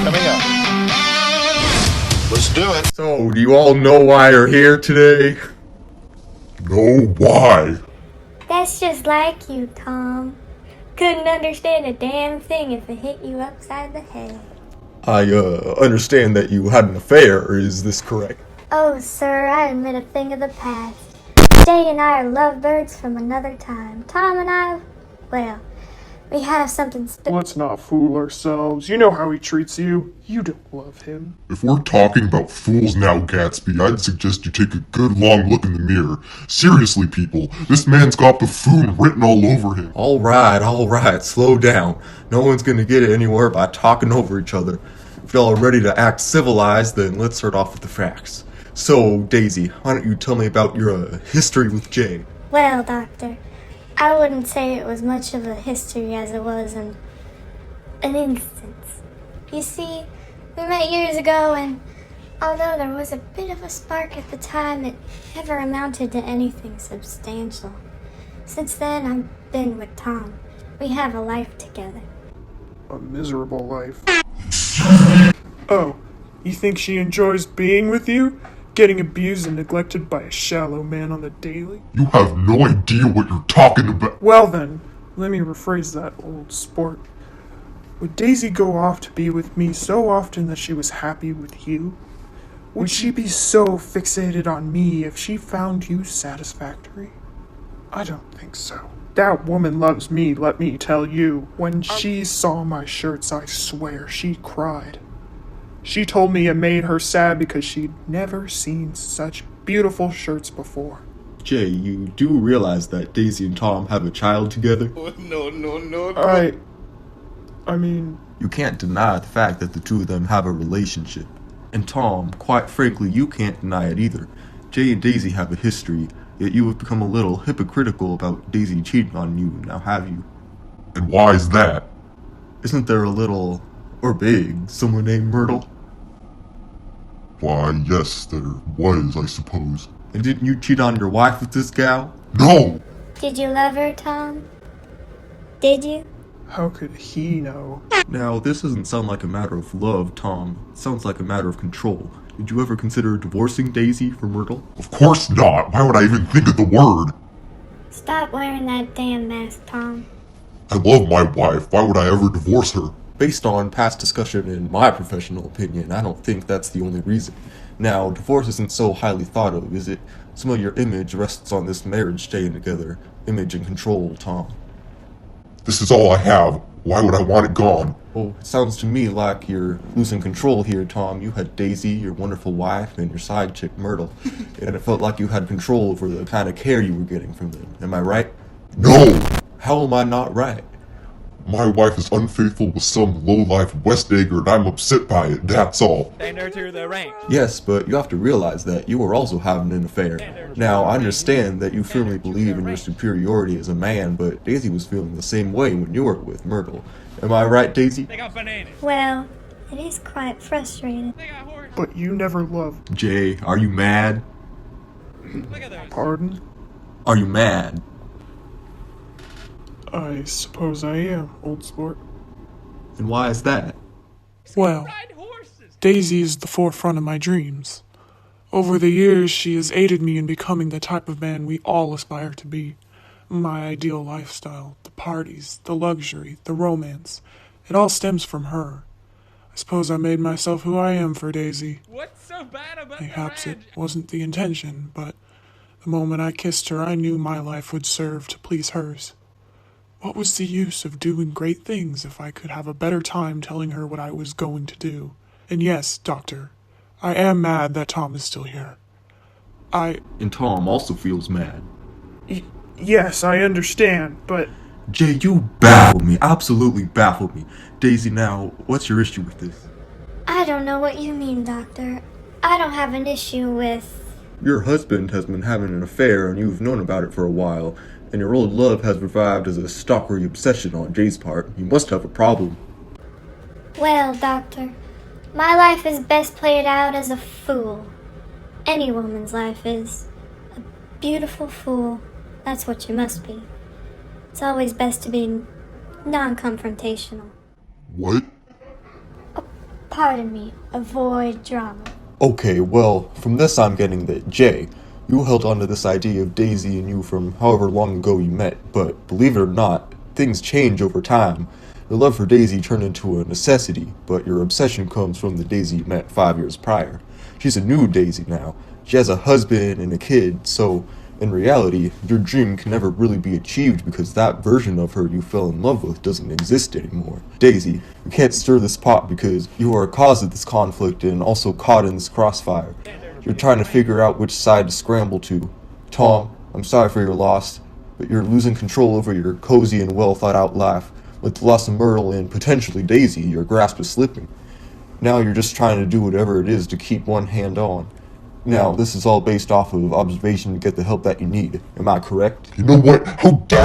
coming up. Let's do it. So, do you all know why you're here today? No, why? That's just like you, Tom. Couldn't understand a damn thing if it hit you upside the head. I, understand that you had an affair, is this correct? Oh, sir, I admit a thing of the past. Jay and I are lovebirds from another time. Tom and I, well, we have something Let's not fool ourselves. You know how he treats you. You don't love him. If we're talking about fools now, Gatsby, I'd suggest you take a good long look in the mirror. Seriously, people, this man's got buffoon written all over him. Alright, slow down. No one's gonna get it anywhere by talking over each other. If y'all are ready to act civilized, then let's start off with the facts. So, Daisy, why don't you tell me about your history with Jay? Well, Doctor, I wouldn't say it was much of a history as it was an instance. You see, we met years ago, and although there was a bit of a spark at the time, it never amounted to anything substantial. Since then, I've been with Tom. We have a life together. A miserable life. Oh, you think she enjoys being with you? Getting abused and neglected by a shallow man on the daily? You have no idea what you're talking about. Well then, let me rephrase that, old sport. Would Daisy go off to be with me so often that she was happy with you? Would she be so fixated on me if she found you satisfactory? I don't think so. That woman loves me, let me tell you. When she saw my shirts, I swear she cried. She told me it made her sad because she'd never seen such beautiful shirts before. Jay, you do realize that Daisy and Tom have a child together? No. I mean... You can't deny the fact that the two of them have a relationship. And Tom, quite frankly, you can't deny it either. Jay and Daisy have a history, yet you have become a little hypocritical about Daisy cheating on you, now have you? And why is that? Isn't there a little, or big, someone named Myrtle? Why, yes, there was, I suppose. And didn't you cheat on your wife with this gal? No! Did you love her, Tom? Did you? How could he know? Now, this doesn't sound like a matter of love, Tom. It sounds like a matter of control. Did you ever consider divorcing Daisy for Myrtle? Of course not! Why would I even think of the word? Stop wearing that damn mask, Tom. I love my wife. Why would I ever divorce her? Based on past discussion and my professional opinion, I don't think that's the only reason. Now, divorce isn't so highly thought of, is it? Some of your image rests on this marriage staying together. Image and control, Tom. This is all I have. Why would I want it gone? Well, it sounds to me like you're losing control here, Tom. You had Daisy, your wonderful wife, and your side chick, Myrtle. And it felt like you had control over the kind of care you were getting from them. Am I right? No! How am I not right? My wife is unfaithful with some low-life West Egger and I'm upset by it, that's all. Enter to the rank. Yes, but you have to realize that you were also having an affair. Now, I understand that you firmly believe in your superiority as a man, but Daisy was feeling the same way when you were with Myrtle. Am I right, Daisy? They got bananas. Well, it is quite frustrating. They got horses. But you never loved. Jay, are you mad? Look at those. Pardon? Are you mad? I suppose I am, old sport. And why is that? Well, Ride horses. Daisy is the forefront of my dreams. Over the years, she has aided me in becoming the type of man we all aspire to be. My ideal lifestyle, the parties, the luxury, the romance, it all stems from her. I suppose I made myself who I am for Daisy. What's so bad about Perhaps the it ranch? wasn't the intention, but the moment I kissed her, I knew my life would serve to please hers. What was the use of doing great things if I could have a better time telling her what I was going to do? And yes, Doctor, I am mad that Tom is still here. And Tom also feels mad. Yes, I understand, but... Jay, you baffled me. Absolutely baffled me. Daisy, now, what's your issue with this? I don't know what you mean, Doctor. I don't have an issue with... Your husband has been having an affair and you've known about it for a while, and your old love has revived as a stalkery obsession on Jay's part. You must have a problem. Well, Doctor, my life is best played out as a fool. Any woman's life is. A beautiful fool. That's what you must be. It's always best to be non-confrontational. What? Pardon me, avoid drama. Okay, well, from this I'm getting that Jay, you held on to this idea of Daisy and you from however long ago you met, but believe it or not, things change over time. Your love for Daisy turned into a necessity, but your obsession comes from the Daisy you met 5 years prior. She's a new Daisy now. She has a husband and a kid, so in reality, your dream can never really be achieved because that version of her you fell in love with doesn't exist anymore. Daisy, you can't stir this pot because you are a cause of this conflict and also caught in this crossfire. You're trying to figure out which side to scramble to. Tom, I'm sorry for your loss, but you're losing control over your cozy and well thought out life. With the loss of Myrtle and potentially Daisy, your grasp is slipping. Now you're just trying to do whatever it is to keep one hand on. Now, this is all based off of observation to get the help that you need. Am I correct? You know what? How dare